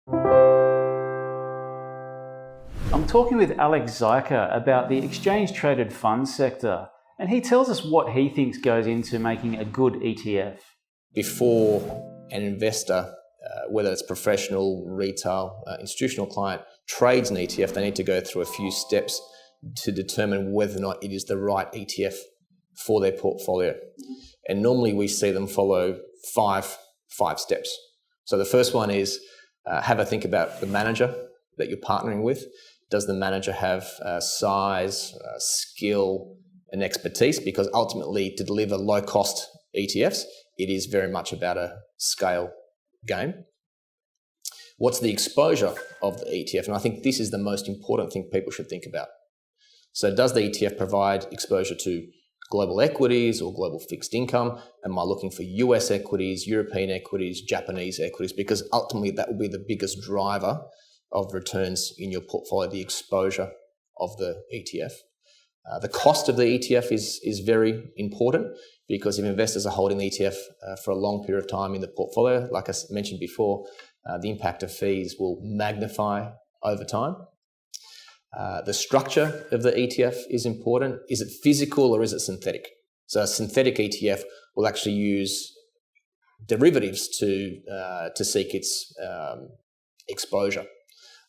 I'm talking with Alex Zaika about the exchange-traded fund sector, and he tells us what he thinks goes into making a good ETF. Before an investor, whether it's professional, retail, institutional client, trades an ETF, they need to go through a few steps to determine whether or not it is the right ETF for their portfolio. And normally we see them follow five steps. So the first one is have a think about the manager that you're partnering with. Does the manager have size, skill, and expertise? Because ultimately, to deliver low-cost ETFs, it is very much about a scale game. What's the exposure of the ETF? And I think this is the most important thing people should think about. So does the ETF provide exposure to global equities or global fixed income? Am I looking for US equities, European equities, Japanese equities? Because ultimately, that will be the biggest driver of returns in your portfolio, the exposure of the ETF. The cost of the ETF is very important, because if investors are holding the ETF for a long period of time in the portfolio, like I mentioned before, the impact of fees will magnify over time. The structure of the ETF is important. Is it physical or is it synthetic? So a synthetic ETF will actually use derivatives to seek its exposure.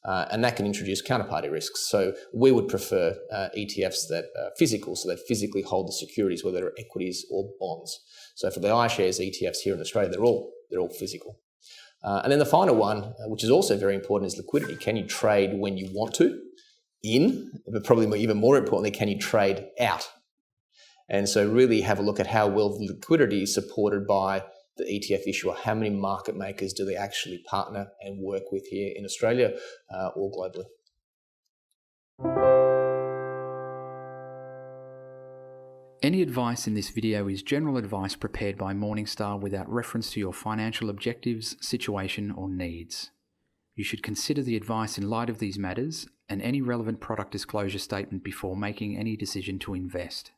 And that can introduce counterparty risks. So we would prefer ETFs that are physical, so they physically hold the securities, whether they're equities or bonds. So for the iShares ETFs here in Australia, they're all physical. And then the final one, which is also very important, is liquidity. Can you trade when you want to in, but probably even more importantly, can you trade out? And so really have a look at how well the liquidity is supported by the ETF issuer. How many market makers do they actually partner and work with here in Australia or globally? Any advice in this video is general advice prepared by Morningstar without reference to your financial objectives, situation, or needs. You should consider the advice in light of these matters and any relevant product disclosure statement before making any decision to invest.